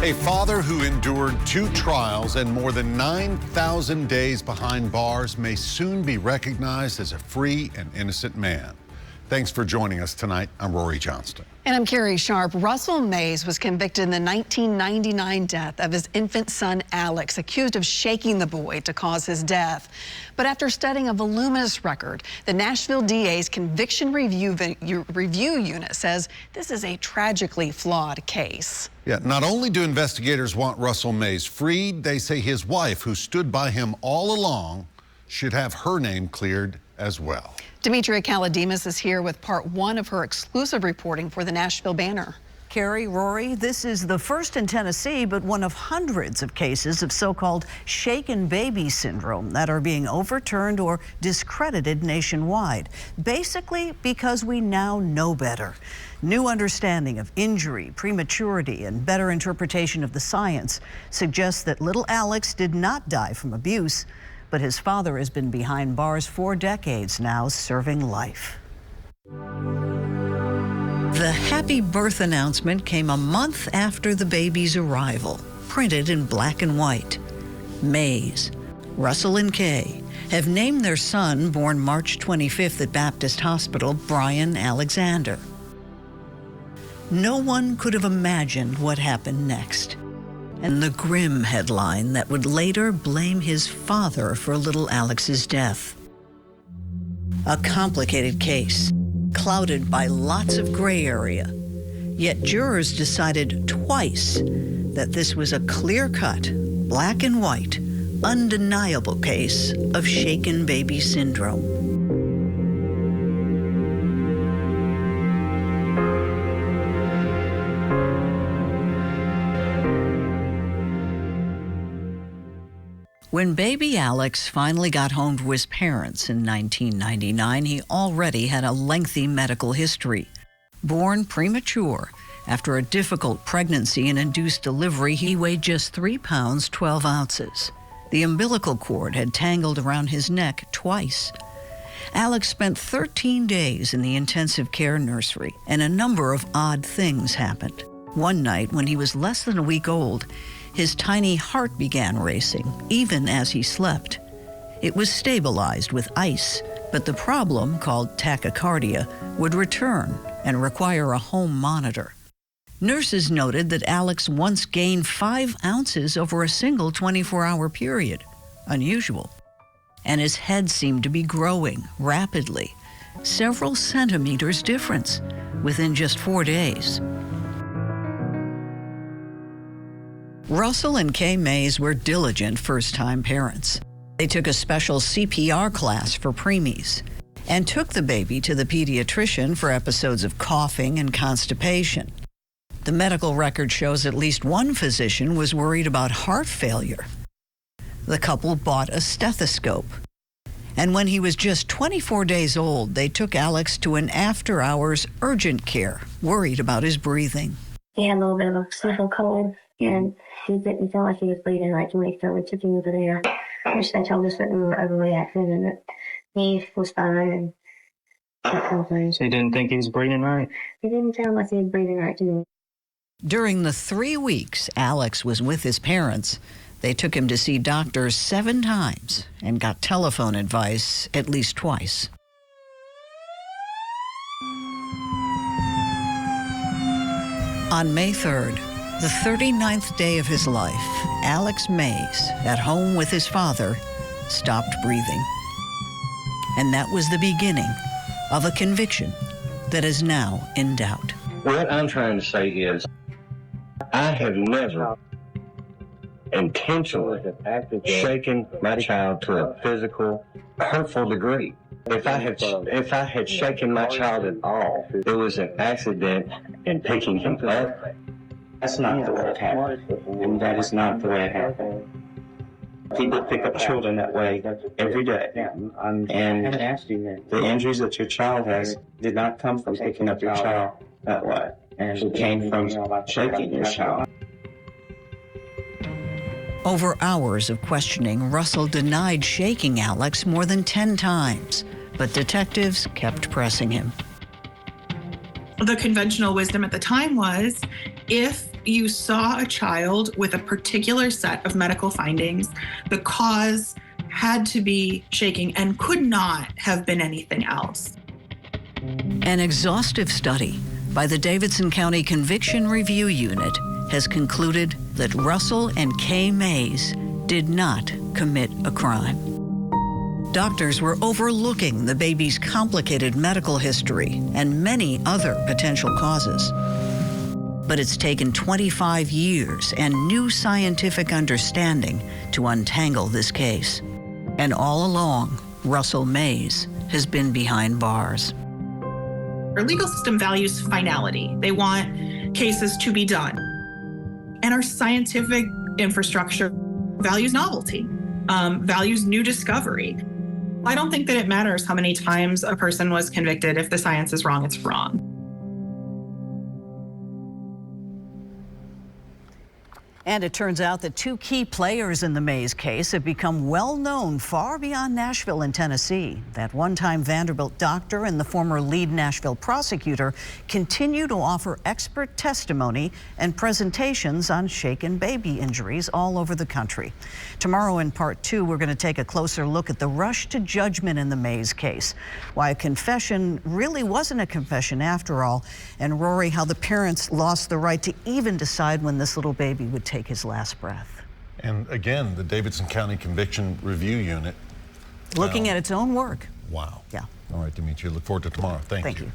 A father who endured 2 trials and more than 9,000 days behind bars may soon be recognized as a free and innocent man. Thanks for joining us tonight. I'm Rory Johnston. And I'm Carrie Sharp. Russell Mays was convicted in the 1999 death of his infant son, Alex, accused of shaking the boy to cause his death. But after studying a voluminous record, the Nashville DA's conviction review unit says this is a tragically flawed case. Yeah, not only do investigators want Russell Mays freed, they say his wife, who stood by him all along, should have her name cleared as well. Demetria Kaladimas is here with part 1 of her exclusive reporting for the Nashville Banner. Carrie, Rory, this is the first in Tennessee, but one of hundreds of cases of so-called shaken baby syndrome that are being overturned or discredited nationwide, basically because we now know better. New understanding of injury, prematurity, and better interpretation of the science suggests that little Alex did not die from abuse, but his father has been behind bars for decades now, serving life. The happy birth announcement came a month after the baby's arrival, printed in black and white. Mays, Russell and Kay have named their son, born March 25th at Baptist Hospital, Brian Alexander. No one could have imagined what happened next, and the grim headline that would later blame his father for little Alex's death. A complicated case, clouded by lots of gray area. Yet jurors decided twice that this was a clear-cut, black and white, undeniable case of shaken baby syndrome. When baby Alex finally got home to his parents in 1999, he already had a lengthy medical history. Born premature, after a difficult pregnancy and induced delivery, he weighed just 3 pounds, 12 ounces. The umbilical cord had tangled around his neck twice. Alex spent 13 days in the intensive care nursery, and a number of odd things happened. One night, when he was less than a week old, his tiny heart began racing, even as he slept. It was stabilized with ice, but the problem, called tachycardia, would return and require a home monitor. Nurses noted that Alex once gained 5 ounces over a single 24-hour period, unusual. And his head seemed to be growing rapidly, several centimeters difference within just 4 days. Russell and Kay Mays were diligent first-time parents. They took a special CPR class for preemies and took the baby to the pediatrician for episodes of coughing and constipation. The medical record shows at least one physician was worried about heart failure. The couple bought a stethoscope. And when he was just 24 days old, they took Alex to an after-hours urgent care, worried about his breathing. He had a little bit of a sniffle cold, and he didn't feel like he was bleeding right to me, so we took him over there, which they told us that we were overreacting and that he was fine and that kind of thing. So you didn't think he was breathing right? He didn't sound like he was breathing right to me. During the 3 weeks Alex was with his parents, they took him to see doctors 7 times and got telephone advice at least twice. On May 3rd, the 39th day of his life, Alex Mays, at home with his father, stopped breathing. And that was the beginning of a conviction that is now in doubt. What I'm trying to say is, I have never intentionally shaken my child to a physical, hurtful degree. If I had shaken my child at all, it was an accident in picking him up. That's not the way it happened, and that is not the way it happened. People pick up children that way every day, and the injuries that your child has did not come from picking up your child that way, and it came from shaking your child. Over hours of questioning, Russell denied shaking Alex more than 10 times, but detectives kept pressing him. The conventional wisdom at the time was, if You saw a child with a particular set of medical findings. The cause had to be shaking and could not have been anything else. An exhaustive study by the Davidson County Conviction Review Unit has concluded that Russell and Kay Mays did not commit a crime. Doctors were overlooking the baby's complicated medical history and many other potential causes. But it's taken 25 years and new scientific understanding to untangle this case. And all along, Russell Mays has been behind bars. Our legal system values finality. They want cases to be done. And our scientific infrastructure values novelty, values new discovery. I don't think that it matters how many times a person was convicted. If the science is wrong, it's wrong. And it turns out that two key players in the Mays case have become well known far beyond Nashville and Tennessee. That one-time Vanderbilt doctor and the former lead Nashville prosecutor continue to offer expert testimony and presentations on shaken baby injuries all over the country. Tomorrow in part 2, we're going to take a closer look at the rush to judgment in the Mays case, why a confession really wasn't a confession after all, and Rory, how the parents lost the right to even decide when this little baby would take his last breath. And again, the Davidson County Conviction Review Unit. Looking at its own work. Wow. Yeah. All right, Demetria, look forward to tomorrow. Thank you.